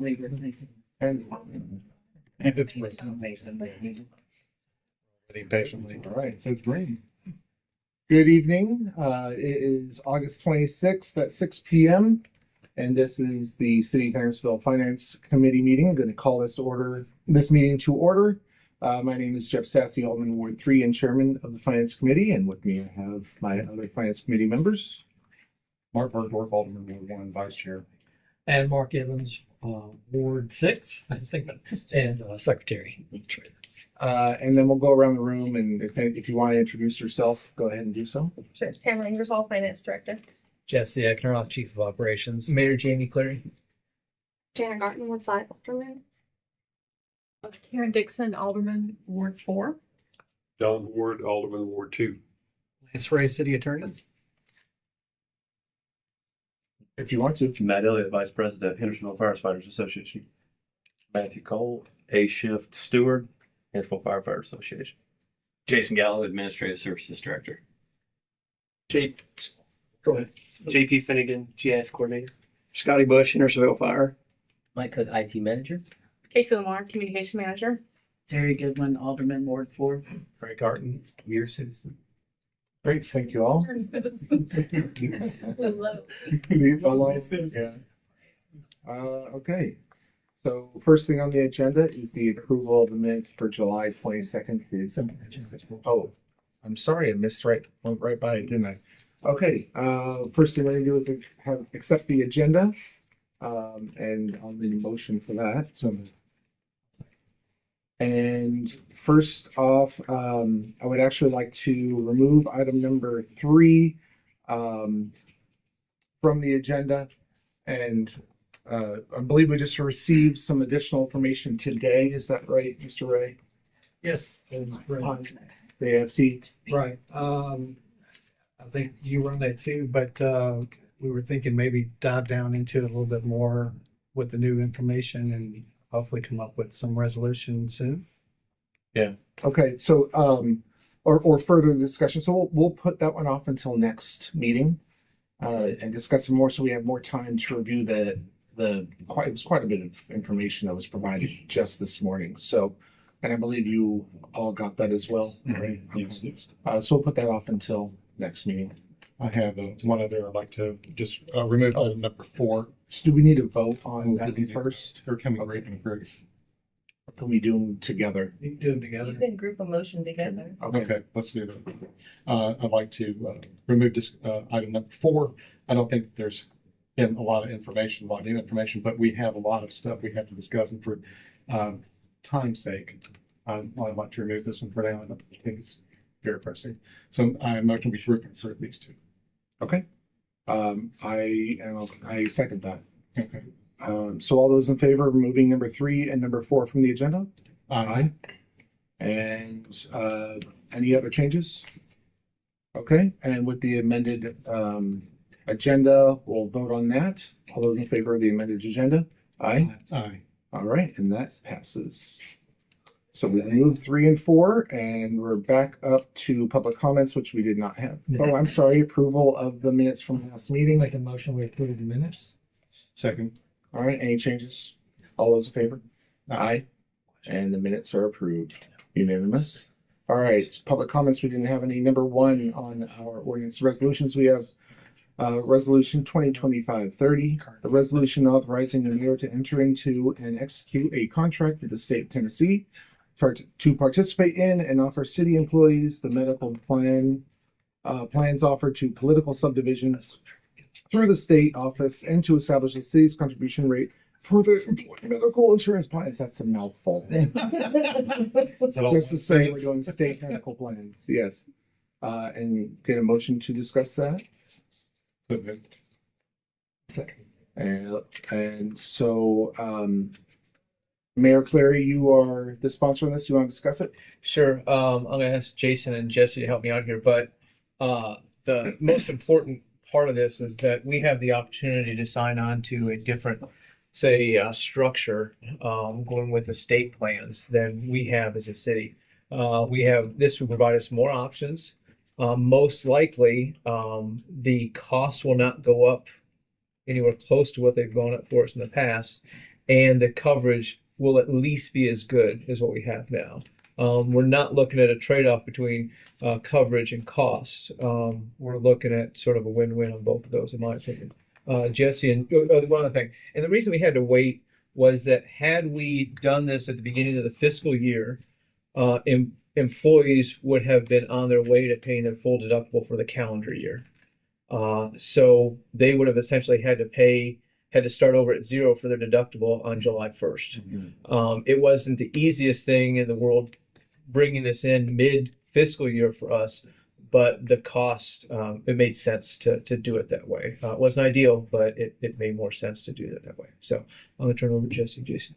And it's waiting patiently. All right, so it's rain. Good evening. It is August 26th at 6 p.m. And this is the City of Hendersonville Finance Committee meeting. I'm going to call this meeting to order. My name is Jeff Sassy, Alderman Ward 3 and Chairman of the Finance Committee. And with me, I have my other Finance Committee members. Mark Bergdorf, Alderman Ward 1, Vice Chair. And Mark Evans, Ward 6, I think, and Secretary. And then we'll go around the room, and if you want to introduce yourself, go ahead and do so. Sure. Tamara Ingersoll, Finance Director. Jesse Eckner, Chief of Operations. Mayor Jamie Clary. Jana Garten, Ward 5, Alderman. Karen Dixon, Alderman, Ward 4. Don Ward, Alderman Ward 2. Lance Ray, City Attorney. If you want to. Matt Elliott, Vice President, Hendersonville Firefighters Association. Matthew Cole, A-Shift Steward, Hendersonville Firefighters Association. Jason Gallo, Administrative Services Director. Go ahead. JP Finnegan, GIS Coordinator. Scotty Bush, Hendersonville Fire. Mike Cook, IT Manager. Casey Lamar, Communication Manager. Terry Goodwin, Alderman, Ward 4. Frank Arton, Your Citizen. Great, thank you all. Yeah. Okay. So first thing on the agenda is the approval of the minutes for July 22nd. Oh, I'm sorry, went right by it, didn't I? Okay. First thing we're gonna do is accept the agenda, and I'll need a motion for that. And first off, I would actually like to remove item number 3 from the agenda. And I believe we just received some additional information today. Is that right, Mr. Ray? Yes. On the AFT? Right. I think you run that too, but we were thinking maybe dive down into it a little bit more with the new information and hopefully come up with some resolution soon. Yeah. Okay. So, or further discussion. So we'll put that one off until next meeting, and discuss it more, so we have more time to review it was quite a bit of information that was provided just this morning. So, and I believe you all got that as well, right? Yes, yes. So we'll put that off until next meeting. I have one other. I'd like to just remove item number 4. So do we need to vote on that first? They're coming right in group. Or can we do them together? You can do them together. You can group a motion together. Okay, let's do that. I'd like to remove this item number 4. I don't think there's been a lot of new information, but we have a lot of stuff we have to discuss, and for time's sake, I'd like to remove this one for now. I don't think it's very pressing. So I motion we should consider these 2. Okay. I second that. Okay. So all those in favor of removing number 3 and number 4 from the agenda? Aye. And any other changes? Okay, and with the amended agenda, we'll vote on that. All those in favor of the amended agenda? Aye. Aye. All right, and that passes. So we removed 3 and 4, and we're back up to public comments, which we did not have. Oh, I'm sorry, approval of the minutes from last meeting. Make a motion, we approve the minutes. Second. All right, any changes? All those in favor? Aye. And the minutes are approved. Unanimous. All right, public comments, we didn't have any. Number 1 on our ordinance resolutions, we have Resolution 2025-30, a resolution authorizing the mayor to enter into and execute a contract with the state of Tennessee to participate in and offer city employees the medical plans offered to political subdivisions through the state office, and to establish the city's contribution rate for the employee medical insurance plans. That's a mouthful. Just to say we're doing state medical plans, yes. And get a motion to discuss that. Second. And so, Mayor Clary, you are the sponsor on this. You want to discuss it? Sure. I'm going to ask Jason and Jesse to help me out here, but the most important part of this is that we have the opportunity to sign on to a different, say, structure, going with the state plans than we have as a city. This will provide us more options. Most likely, the costs will not go up anywhere close to what they've gone up for us in the past. and the coverage will at least be as good as what we have now. We're not looking at a trade-off between coverage and cost. We're looking at sort of a win-win on both of those, in my opinion. Jesse, and one other thing, and the reason we had to wait was that had we done this at the beginning of the fiscal year, employees would have been on their way to paying their full deductible for the calendar year. So they would have essentially had to start over at zero for their deductible on July 1st. It wasn't the easiest thing in the world bringing this in mid fiscal year for us, but the cost, it made sense to do it that way. It wasn't ideal, but it made more sense to do it that way. So I'm going to turn it over to Jesse. Jason.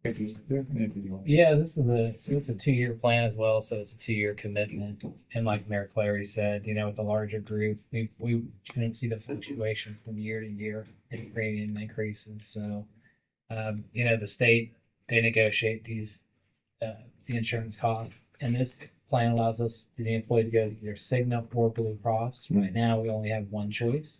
Yeah, it's a 2-year plan as well, so it's a 2-year commitment. And like Mayor Clary said, with a larger group, we can see the fluctuation from year to year in premium increases. So, the state, they negotiate these the insurance costs, and this plan allows us, the employee, to go to either Cigna or Blue Cross. Right now, we only have one choice.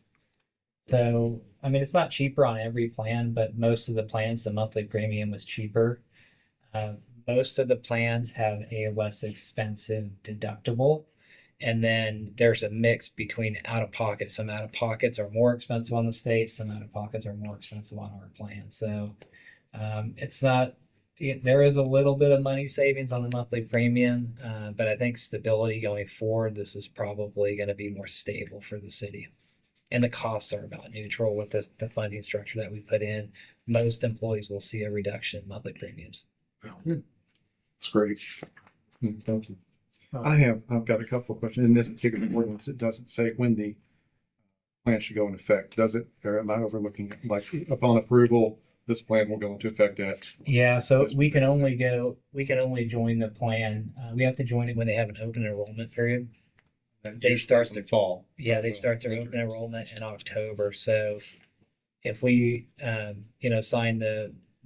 So, it's not cheaper on every plan, but most of the plans, the monthly premium was cheaper. Most of the plans have a less expensive deductible. And then there's a mix between out-of-pocket. Some out-of-pockets are more expensive on the state. Some out-of-pockets are more expensive on our plan. So it's not, there is a little bit of money savings on the monthly premium, but I think stability going forward, this is probably going to be more stable for the city. And the costs are about neutral with the funding structure that we put in. Most employees will see a reduction in monthly premiums. It's great. Thank you. I've got a couple of questions. In this particular ordinance, it doesn't say when the plan should go into effect, does it? Or am I overlooking it? Like upon approval, this plan will go into effect at? Yeah, so we can only join the plan. We have to join it when they have an open enrollment period. They start in the fall. Yeah, they start their open enrollment in October. So if we, sign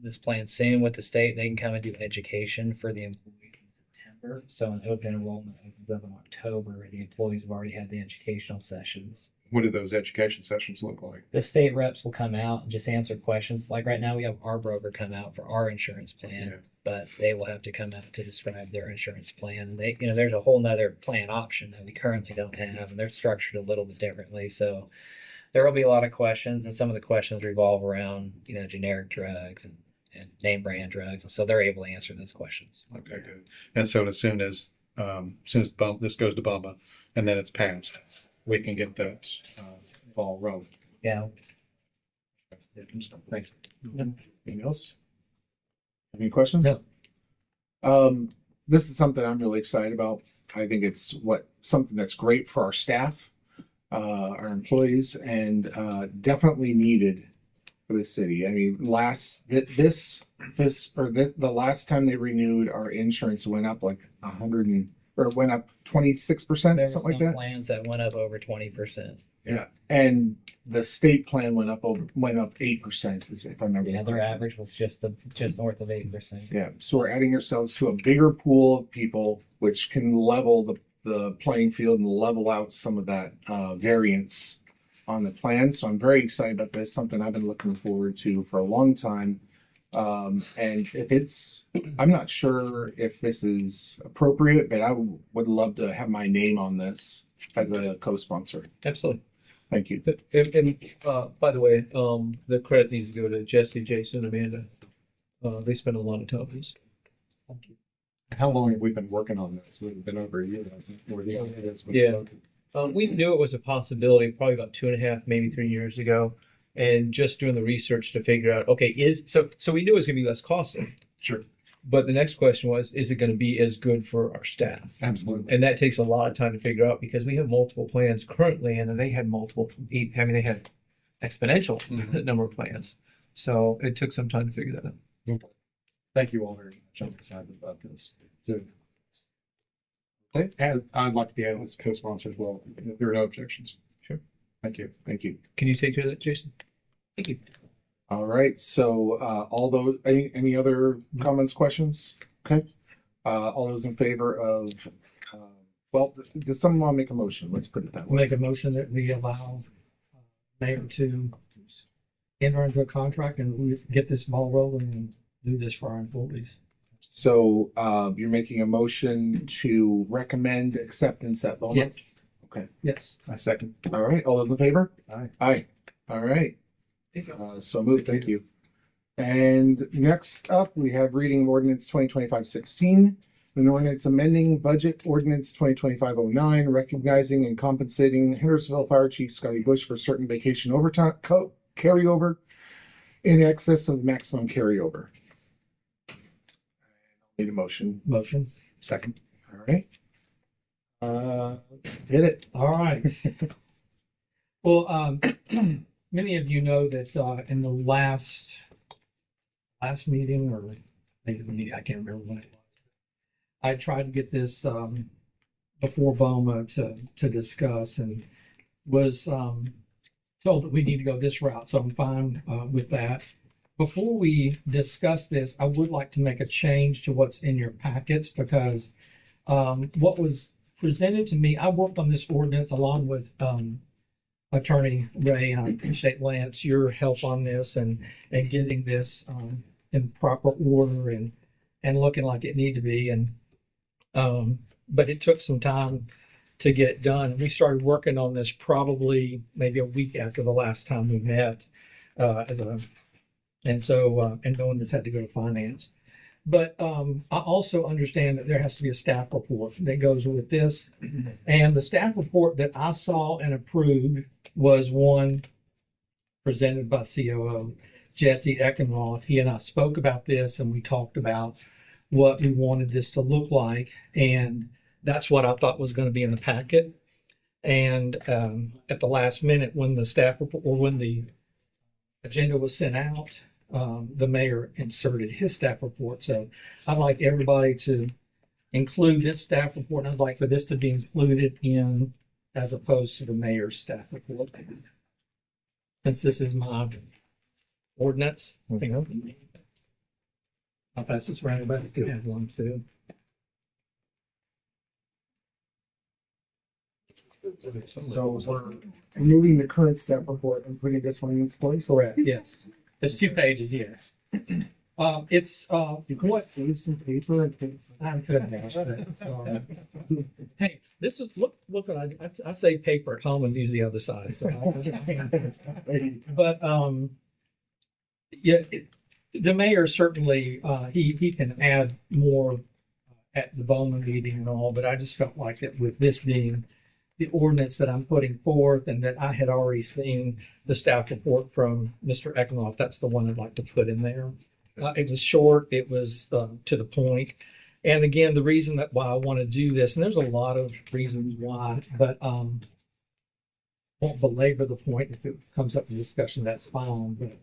this plan soon with the state, they can come and do education for the employees in September. So an open enrollment opens up in October. The employees have already had the educational sessions. What do those education sessions look like? The state reps will come out and just answer questions. Like right now, we have our broker come out for our insurance plan, but they will have to come out to describe their insurance plan. And they, there's a whole nother plan option that we currently don't have, and they're structured a little bit differently. So there will be a lot of questions, and some of the questions revolve around, generic drugs and name brand drugs. And so they're able to answer those questions. Okay, good. And so as soon as this goes to BUMA and then it's passed, we can get that ball rolling. Yeah. Thank you. Anything else? Any questions? No. This is something I'm really excited about. I think it's something that's great for our staff, our employees, and definitely needed for the city. I mean, the last time they renewed, our insurance went up like 26%, There's something like some that. plans that went up over 20%. Yeah, and the state plan went up 8%, if I remember. Yeah, their correctly. average was just north of 8%. Yeah, so we're adding ourselves to a bigger pool of people, which can level the playing field and level out some of that variance on the plan. So I'm very excited about this. Something I've been looking forward to for a long time. And I'm not sure if this is appropriate, but I would love to have my name on this as a co-sponsor. Absolutely. Thank you. And by the way, the credit needs to go to Jesse, Jason, Amanda. They spend a lot of time on this. Thank you. How long have we been working on this? We've been over a year, hasn't it? Yeah. We knew it was a possibility probably about 2.5, maybe 3 years ago. And just doing the research to figure out, okay, so we knew it was going to be less costly. Sure. But the next question was, is it going to be as good for our staff? Absolutely. And that takes a lot of time to figure out because we have multiple plans currently, and they had they had exponential number of plans. So it took some time to figure that out. Okay. Thank you all very much. I'm excited about this. So, okay. And I'd like to be added as co-sponsor as well. If there are no objections. Sure. Thank you. Thank you. Can you take care of that, Jason? Thank you. All right. So all those, any other comments, questions? Okay. All those in favor of, does someone want to make a motion? Let's put it that way. Make a motion that we allow mayor to enter into a contract and we get this ball rolling and do this for our employees. So, you're making a motion to recommend acceptance at Beaumont? Yes. Okay. Yes. I second. All right. All those in favor? Aye. Aye. All right. So moved. Thank you. And next up, we have reading ordinance 2025-16, an ordinance amending budget ordinance 2025-09, recognizing and compensating Hendersonville Fire Chief Scotty Bush for certain vacation overtime carryover in excess of maximum carryover. Need a motion. Motion. Second. All right. Hit it. All right. Well, many of you know that in the last meeting, or maybe the meeting, I can't remember when it was. I tried to get this before BOMA to discuss, and was told that we need to go this route. So I'm fine with that. Before we discuss this, I would like to make a change to what's in your packets, because what was presented to me, I worked on this ordinance along with Attorney Ray, and I appreciate, Lance, your help on this and getting this in proper order and looking like it needed to be. And but it took some time to get it done. We started working on this probably maybe a week after the last time we met and knowing this had to go to finance. But I also understand that there has to be a staff report that goes with this. And the staff report that I saw and approved was one presented by COO Jesse Eckenroth. He and I spoke about this, and we talked about what we wanted this to look like. And that's what I thought was going to be in the packet. And at the last minute, when the staff report, or when the agenda was sent out, the mayor inserted his staff report. So I'd like everybody to include this staff report, and I'd like for this to be included in as opposed to the mayor's staff report. Since this is my ordinance, I'll pass this around, but if you have one too. So we're removing the current staff report and putting this one in its place? Correct, yes. It's 2 pages, yes. It's You could save some paper and take. I could have. Hey, this is look what I say paper at home and use the other side. So, but yeah, the mayor certainly he can add more at the Bowman meeting and all. But I just felt like that with this being the ordinance that I'm putting forth, and that I had already seen the staff report from Mr. Eckenoff, that's the one I'd like to put in there. It was short, it was to the point. And again, the reason that why I want to do this, and there's a lot of reasons why, but won't belabor the point. If it comes up in discussion, that's fine.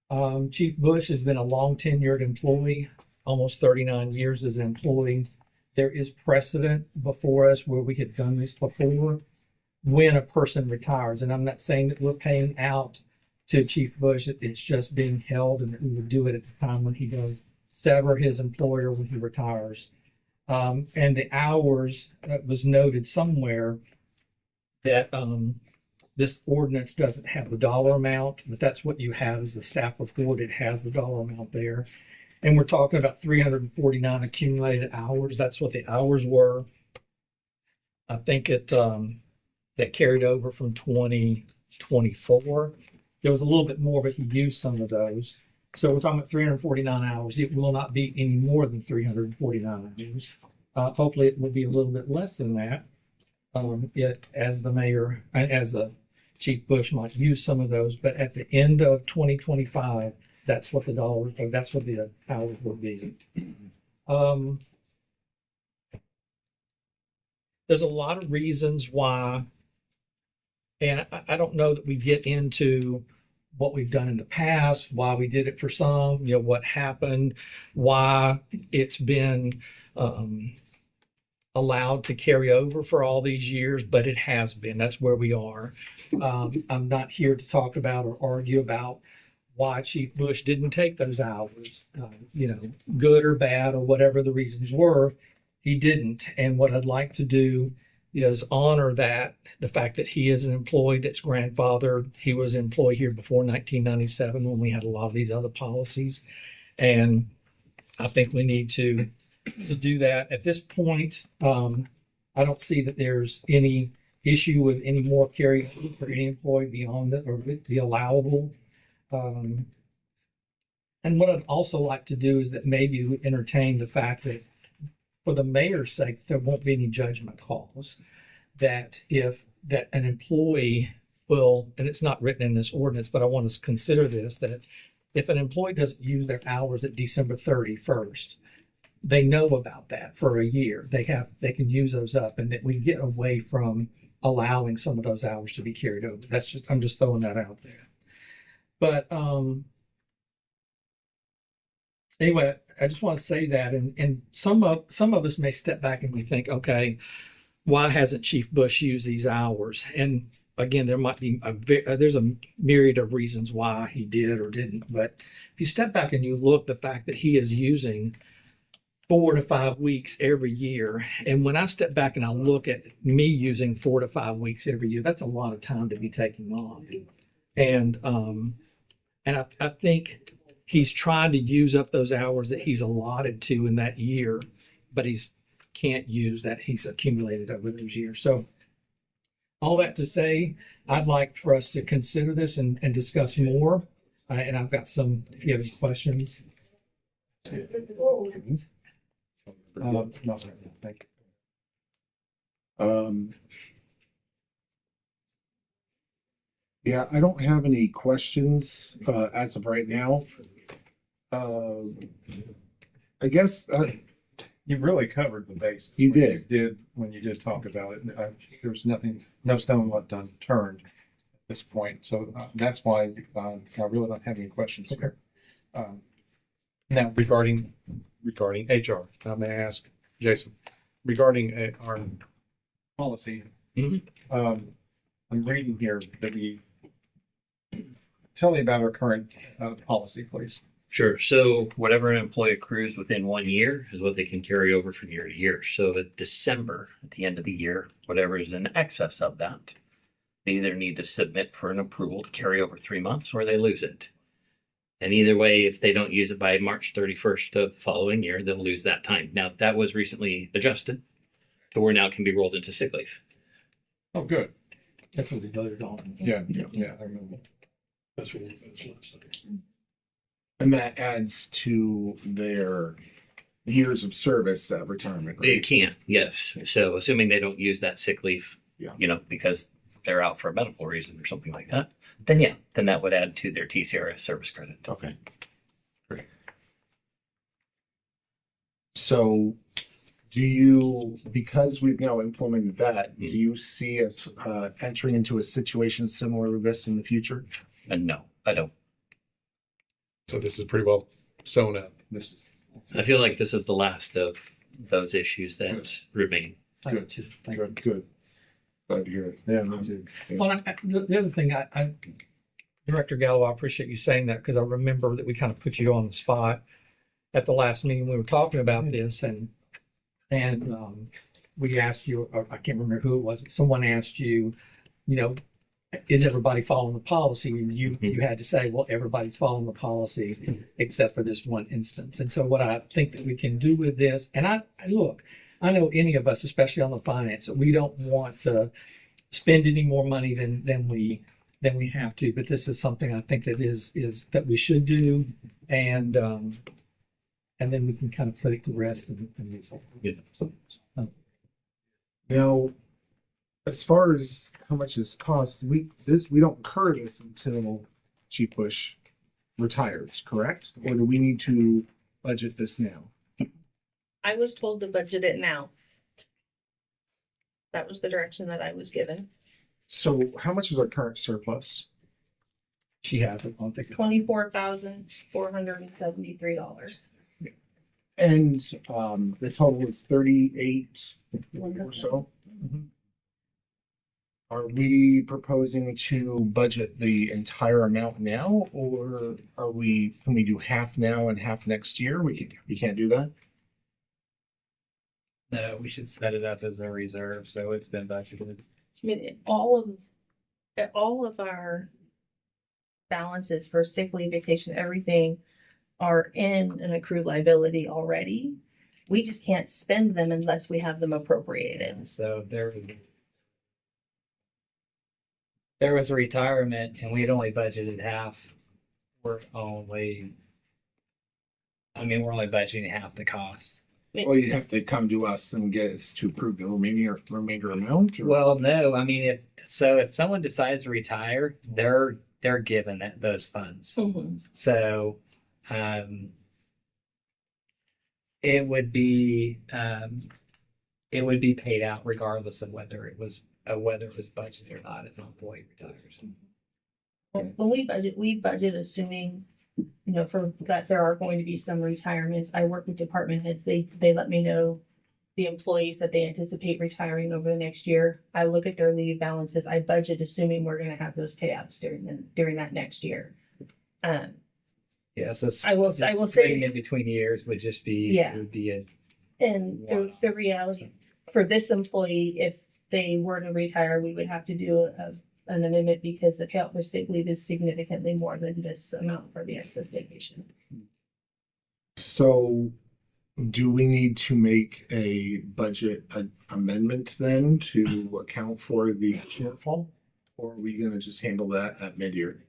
But Chief Bush has been a long tenured employee, almost 39 years as an employee. There is precedent before us where we had done this before when a person retires. And I'm not saying that we're paying out to Chief Bush. It's just being held, and that we would do it at the time when he does sever his employer when he retires. And the hours, it was noted somewhere that this ordinance doesn't have the dollar amount, but that's what you have as the staff report. It has the dollar amount there. And we're talking about 349 accumulated hours. That's what the hours were. I think that carried over from 2024. There was a little bit more, but he used some of those. So we're talking about 349 hours. It will not be any more than 349 hours. Hopefully it will be a little bit less than that. Yet as the mayor, as the Chief Bush might use some of those, but at the end of 2025, that's what the hours will be. There's a lot of reasons why, and I don't know that we get into what we've done in the past, why we did it for some, what happened, why it's been allowed to carry over for all these years, but it has been. That's where we are. I'm not here to talk about or argue about why Chief Bush didn't take those hours, good or bad or whatever the reasons were. He didn't. And what I'd like to do is honor that the fact that he is an employee that's grandfathered. He was an employee here before 1997 when we had a lot of these other policies. And I think we need to do that. At this point, I don't see that there's any issue with any more carry for any employee beyond that or the allowable. And what I'd also like to do is that maybe we entertain the fact that for the mayor's sake, there won't be any judgment calls. That if that an employee will, and it's not written in this ordinance, but I want us to consider this, that if an employee doesn't use their hours at December 31st, they know about that for a year. They can use those up, and that we get away from allowing some of those hours to be carried over. I'm just throwing that out there. But anyway, I just want to say that, and some of us may step back and we think, okay, why hasn't Chief Bush used these hours? And again, there might be there's a myriad of reasons why he did or didn't. But if you step back and you look, the fact that he is using 4 to 5 weeks every year, and when I step back and I look at me using 4 to 5 weeks every year, that's a lot of time to be taking off. And I think he's trying to use up those hours that he's allotted to in that year, but he's can't use that he's accumulated over those years. So all that to say, I'd like for us to consider this and discuss more. And I've got some, if you have any questions. No, thank Yeah, I don't have any questions as of right now. I guess You really covered the basics. You did. When you did talk about it. There's no stone left unturned at this point. So that's why I really don't have any questions here. Now regarding HR, I may ask Jason, regarding our policy. I'm reading here that tell me about our current policy, please. Sure. So whatever an employee accrues within 1 year is what they can carry over from year to year. So at December, at the end of the year, whatever is in excess of that, they either need to submit for an approval to carry over 3 months or they lose it. And either way, if they don't use it by March 31st of the following year, they'll lose that time. Now, that was recently adjusted to where now it can be rolled into sick leave. Oh, good. That's what we voted on. Yeah, I remember. That's what we said last time. and that adds to their years of service at retirement. Right? It can, yes. So assuming they don't use that sick leave, because they're out for a medical reason or something like that, then that would add to their TCRS service credit. Okay. Great. So do you, because we've now implemented that, do you see us entering into a situation similar to this in the future? No, I don't. So this is pretty well sewn up. I feel like this is the last of those issues that remain. Good. Good. Glad to hear it. Yeah, me too. Well, the other thing, Director Gallo, I appreciate you saying that because I remember that we kind of put you on the spot at the last meeting. We were talking about this and we asked you, or I can't remember who it was, but someone asked you, is everybody following the policy? And you had to say, well, everybody's following the policy except for this one instance. And so what I think that we can do with this, and I know any of us, especially on the finance, we don't want to spend any more money than we have to. But this is something I think that is that we should do, and then we can kind of put it to rest and move forward. Yeah. Now, as far as how much this costs, we don't incur this until Chief Bush retires, correct? Or do we need to budget this now? I was told to budget it now. That was the direction that I was given. So how much is our current surplus? She has it. I don't think it's- $24,473. And the total is 38 or so. Mhm. Are we proposing to budget the entire amount now, or can we do half now and half next year? We can't do that. No, we should set it up as a reserve, so it's been budgeted. I mean, all of our balances for sick leave, vacation, everything are in an accrued liability already. We just can't spend them unless we have them appropriated. And so there was a retirement and we had only budgeted half. We're only budgeting half the cost. Well, you'd have to come to us and get us to approve the remainder amount. Or? Well, no, I mean, if someone decides to retire, they're given those funds. Mhm. So, it would be paid out regardless of whether it was budgeted or not if an employee retires. When we budget assuming, for that there are going to be some retirements. I work with department heads. They let me know the employees that they anticipate retiring over the next year. I look at their leave balances. I budget assuming we're going to have those payouts during that next year. Yeah, so I will say in between years would just be Yeah. would be a And the reality for this employee, if they were to retire, we would have to do an amendment because the payout for sick leave is significantly more than this amount for the excess vacation. So, do we need to make a budget amendment then to account for the shortfall? Or are we gonna just handle that at mid-year?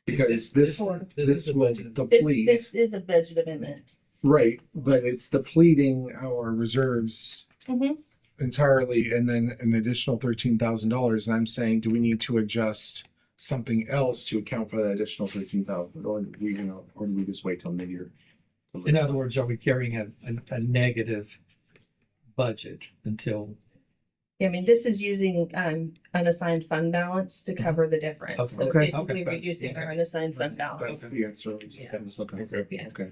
Because this is a will budget. deplete, This is a budget amendment. right, but it's depleting our reserves Mhm. entirely and then an additional $13,000. And I'm saying, do we need to adjust something else to account for that additional 13,000? Or do we just wait till mid-year? In other words, are we carrying a negative budget until? I mean, this is using unassigned fund balance to cover the difference. Okay. So Okay. basically Okay. reducing our unassigned fund That's balance. the answer. Yeah. Okay. Yeah. Okay.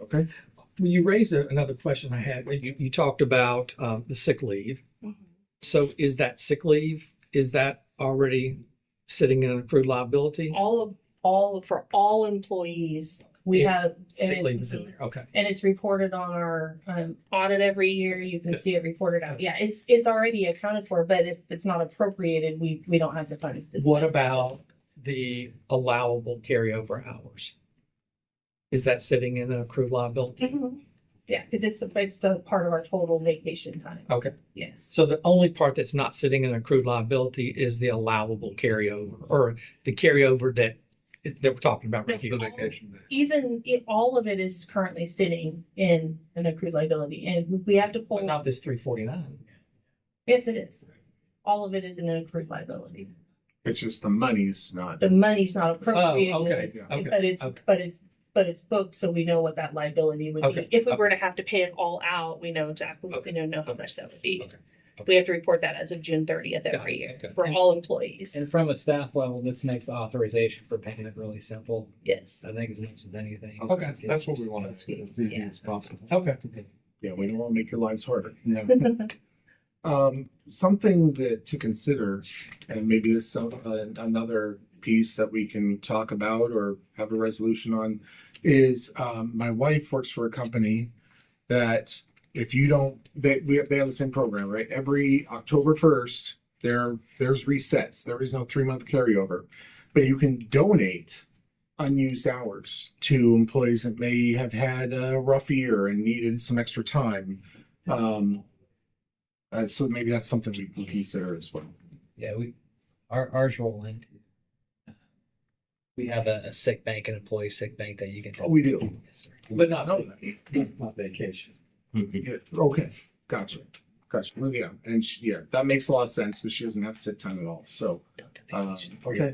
Okay. Well, you raised another question I had. You talked about the sick leave. Mhm. So is that sick leave, is that already sitting in accrued liability? For all employees, we Yeah. have. Sick leave is in there, okay. And it's reported on our audit every year. You can see it reported out. Yeah, it's already accounted for, but if it's not appropriated, we don't have the funds to. What spend. about the allowable carryover hours? Is that sitting in an accrued liability? Mhm. Yeah, because it's the part of our total vacation time. Okay. Yes. So the only part that's not sitting in accrued liability is the allowable carryover or the carryover that we're talking about right here. All of it is currently sitting in an accrued liability, and we have to pull. But not this 349. Yes, it is. All of it is in an accrued liability. It's just the money's not. The money's not Oh, appropriated. okay, Yeah. okay. But it's booked, so we know what that liability would Okay, be. If we okay. were to have to pay it all out, we know exactly, Okay, know how okay, much that would be. okay, okay. We have to report that as of June 30th Got every it, year okay. for all employees. And from a staff level, this makes the authorization for payment really simple. Yes. I think as much as anything. Okay, that's what we want. That's good. As easy Yeah. as possible. Okay. Yeah, we don't want to make your lives harder. No. Something that to consider, and maybe this another piece that we can talk about or have a resolution on, is my wife works for a company that if you don't, they have the same program, right? Every October 1st, there's resets. There is no 3-month carryover, but you can donate unused hours to employees that may have had a rough year and needed some extra time. So maybe that's something we can consider as well. Yeah, ours roll into. We have a sick bank, an employee sick bank that you can. Oh, we do. Yes, sir. But not, Know that. not vacation. Okay, gotcha. Well, yeah, and that makes a lot of sense because she doesn't have sick time at all. So, okay. Yeah.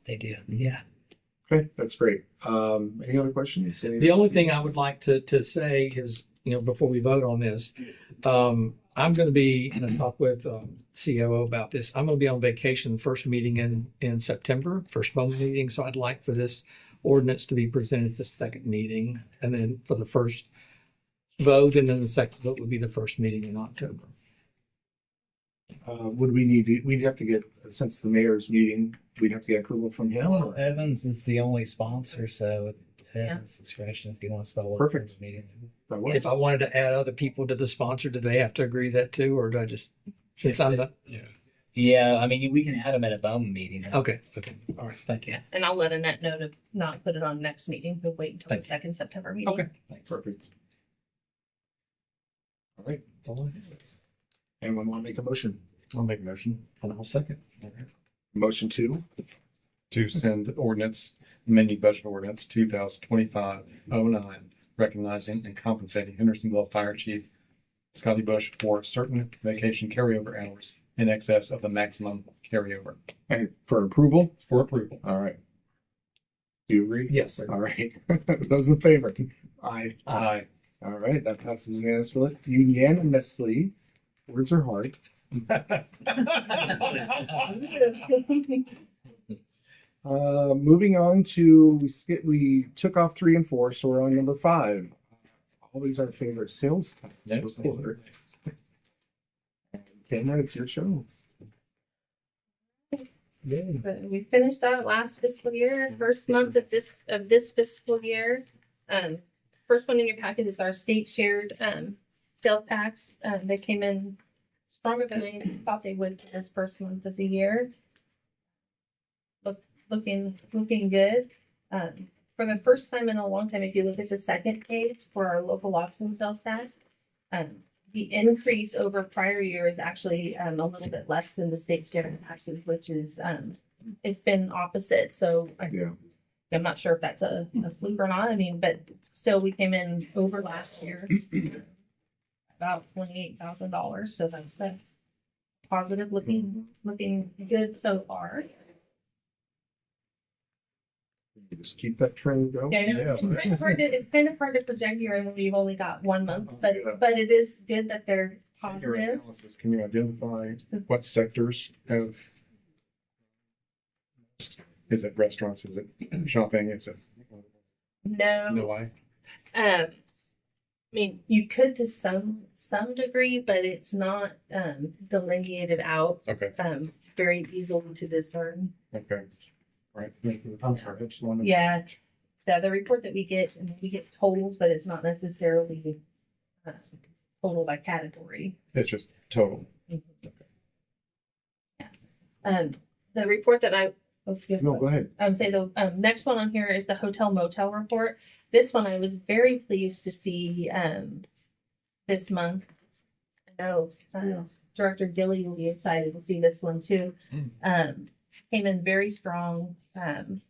They do, yeah. Okay, that's great. Any other questions? The only thing I would like to say is, before we vote on this, I'm going to be, and I talked with COO about this. I'm going to be on vacation, first meeting in September, first BOMA meeting. So I'd like for this ordinance to be presented at the second meeting, and then for the first vote, and then the second vote would be the first meeting in October. Would we we'd have to get, since the mayor's meeting, we'd have to get approval from him? Well, or- Evans is the only sponsor, so Yeah. It's discretion if you want to start. Perfect. Meeting. That works. If I wanted to add other people to the sponsor, do they have to agree that too, or do I just, since I'm the, Yeah, I mean, we can add them at a BOMA meeting. okay, all right, thank you. Yeah, and I'll let Annette know to not put it on next meeting. We'll wait until the Thank you. second September meeting. Okay. Perfect. All right. Anyone want to make a motion? I'll make a motion. And I'll second. Motion To send ordinance, amending budget ordinance 2025-09, recognizing and compensating Hendersonville Fire Chief Scotty Bush for certain vacation carryover hours in excess of the maximum carryover. and for approval. For approval. All right. Do you agree? Yes, sir. All right. Those in favor? Aye. Aye. All right. That passes unanimously. Words are hard. Moving on to we took off 3 and 4, so we're on number 5. Always our favorite sales tax report. Tanner, it's your show. So we finished out last fiscal year, first month of this fiscal year. First one in your packet is our state shared sales tax. They came in stronger than I thought they would for this first month of the year. Looking good. For the first time in a long time, if you look at the second page for our local option sales tax, the increase over prior year is actually a little bit less than the state share taxes, which is it's been opposite. So I'm not sure if that's a fluke or not. I mean, but still, we came in over last year about $28,000. So that's the positive looking good so far. You just keep that trend going. Yeah, I know. It's kind of hard to project here when we've only got 1 month, but it is good that they're In your positive. analysis, can you identify what sectors have? Is it restaurants? Is it shopping? Is it? No, Why? I mean, you could to some degree, but it's not delineated out Okay. very easily to discern. Okay. Right. I'm sorry. I just wanted. Yeah, the report that we get totals, but it's not necessarily total by category. It's just total. The report that No, go ahead. Say the next one on here is the hotel motel report. This one I was very pleased to see this month. I know Director Gilly will be excited to see this one too. Came in very strong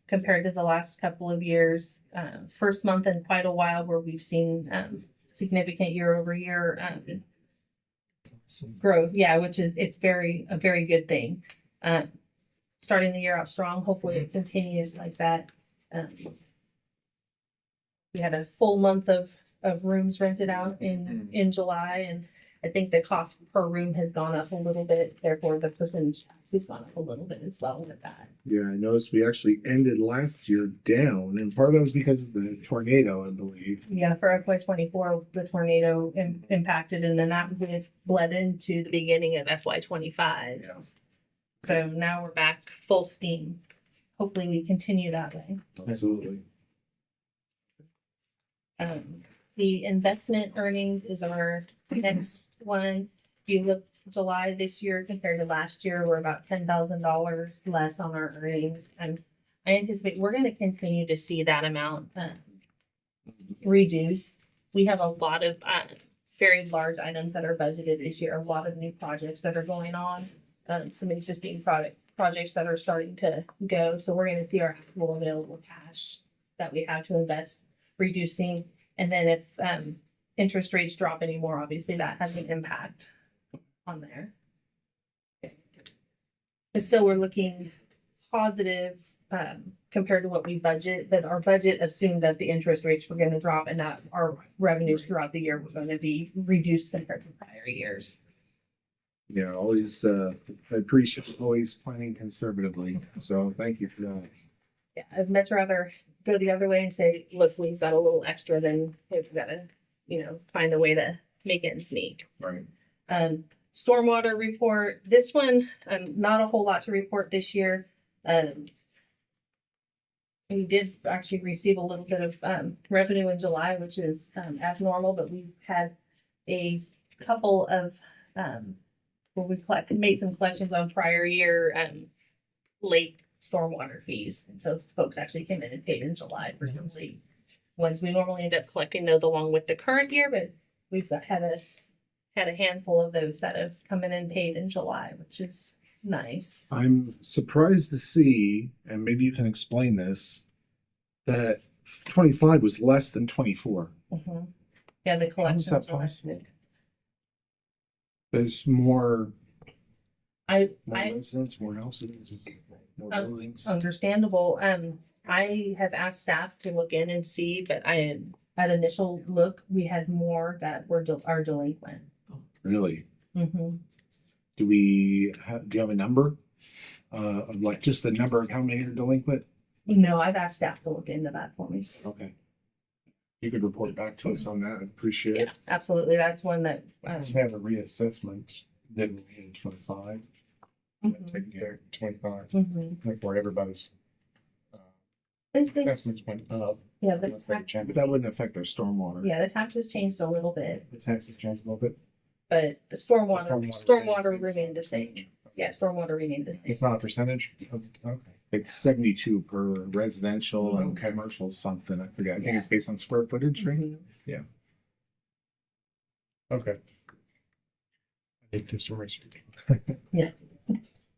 compared to the last couple of years. First month in quite a while where we've seen significant year over year growth. Yeah, which is a very good thing. Starting the year out strong. Hopefully it continues like that. We had a full month of rooms rented out in July, and I think the cost per room has gone up a little bit. Therefore, the percentage tax has gone up a little bit as well with that. Yeah, I noticed we actually ended last year down, and part of that was because of the tornado, I believe. Yeah, for FY24, the tornado impacted, and then that bled into the beginning of FY25. Yeah. So now we're back full steam. Hopefully, we continue that way. Absolutely. The investment earnings is our next one. If you look July this year compared to last year, we're about $10,000 less on our earnings. And I anticipate we're going to continue to see that amount reduce. We have a lot of very large items that are budgeted this year, a lot of new projects that are going on, some existing projects that are starting to go. So we're going to see our actual available cash that we have to invest reducing. And then if interest rates drop anymore, obviously that has an impact on there. But still, we're looking positive compared to what we budget, but our budget assumed that the interest rates were going to drop and that our revenues throughout the year were going to be reduced compared to prior years. Yeah, always, I appreciate always planning conservatively. So thank you for that. Yeah, I'd much rather go the other way and say, look, we've got a little extra than we've got to, find a way to make ends meet. Right. Stormwater report. This one, not a whole lot to report this year. we did actually receive a little bit of revenue in July, which is abnormal, but we've had a couple of where we made some collections on prior year late stormwater fees. And so folks actually came in and paid in July for some late ones. We normally end up collecting those along with the current year, but we've had a handful of those that have come in and paid in July, which is nice. I'm surprised to see, and maybe you can explain this, that 25 was less than 24. Mhm. Yeah, the How is collections. that were- possible? There's more I residents, more houses, more buildings. understandable. I have asked staff to look in and see, but at initial look, we had more that are delinquent. Really? Mm-hmm. Do you have a number? Of like just the number of how many are delinquent? No, I've asked staff to look into that for me. Okay. You could report back to us on that. I'd appreciate Yeah, it. absolutely. That's one that. We have a reassessment, didn't we, in 25? Mhm. Taking care of 25, Mhm. like where everybody's I think- assessments went up. Yeah, unless they changed. But that wouldn't affect their stormwater. yeah, the taxes changed a little bit, The taxes changed a little bit. but the stormwater Stormwater remained the same. Yeah, stormwater remained the same. It's not a percentage? Okay. It's 72 per residential and Okay. commercial something. I forget. I think it's based on square footage, right? Mhm. Okay. I need to do some research. Yeah.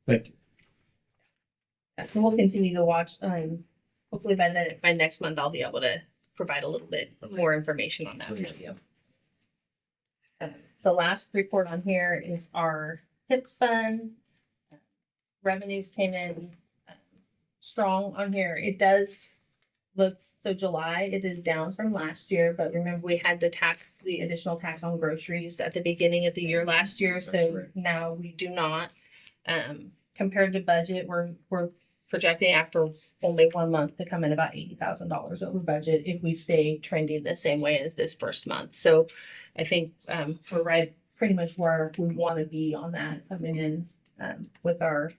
Thank you. Yeah, so we'll continue to watch. Hopefully by next month, I'll be able to provide a little bit more information on that for you. The last report on here is our tip fund. Revenues came in strong on here. It does look, so July, it is down from last year, but remember we had the additional tax on groceries at the beginning of the year last year, so right. now we do not. Compared to budget, we're projecting after only 1 month to come in about $80,000 over budget if we stay trending the same way as this first month. So I think we're right pretty much where we want to be on that, coming in with our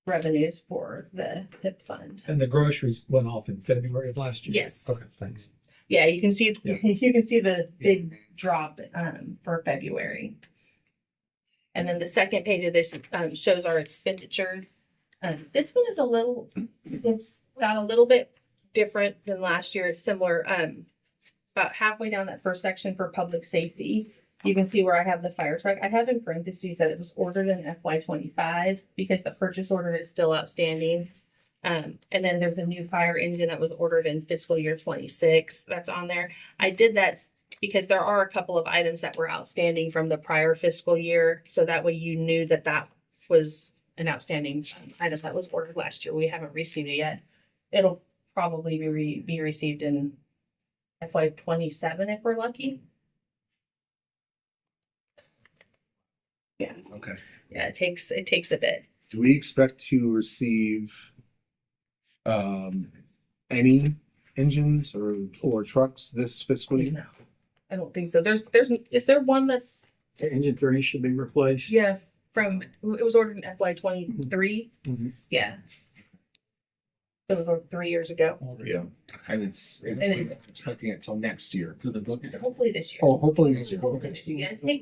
revenues for the tip fund. And the groceries went off in February of last year? Yes. Okay, thanks. Yeah, you can see Yeah. you can see the big drop for February. And then the second page of this shows our expenditures. This one is it's got a little bit different than last year. It's similar. About halfway down that first section for public safety, you can see where I have the fire truck. I have in parentheses that it was ordered in FY25 because the purchase order is still outstanding. And then there's a new fire engine that was ordered in fiscal year 26. That's on there. I did that because there are a couple of items that were outstanding from the prior fiscal year. So that way you knew that was an outstanding item that was ordered last year. We haven't received it yet. It'll probably be received in FY27 if we're lucky. Yeah. Okay. Yeah, it takes a bit. Do we expect to receive any engines or trucks this fiscal year? No, I don't think so. Is there one that's Engine 3 should be replaced. it was ordered in FY23? Mhm. Yeah. It was ordered 3 years ago. Yeah. And it's expecting it till next year. Hopefully this year. Oh, hopefully this year. Hopefully this year. Yeah,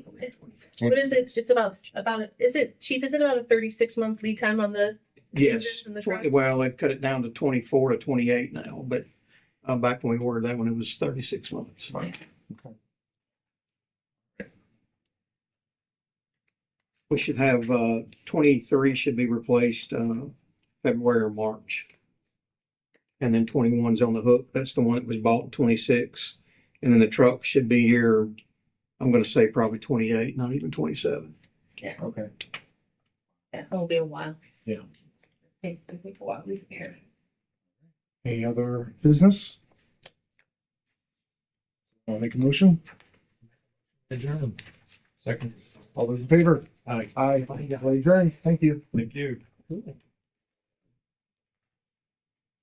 what is it? It's about is it, Chief, is it about a 36-month lead time on the Yes. engines and the trucks? Well, they've cut it down to 24 to 28 now, but back when we ordered that one, it was 36 months. Okay. We should have 23 should be replaced February or March. And then 21's on the hook. That's the one that was bought in 26. And then the truck should be here, I'm going to say probably 28, not even 27. Yeah. Okay. Yeah, it'll be a while. Yeah. It'll take a while to be here. Any other business? I'll make a motion. Adjourn. Second. All those in favor? Aye. Aye. Adjourn. Thank you. Thank you. Cool.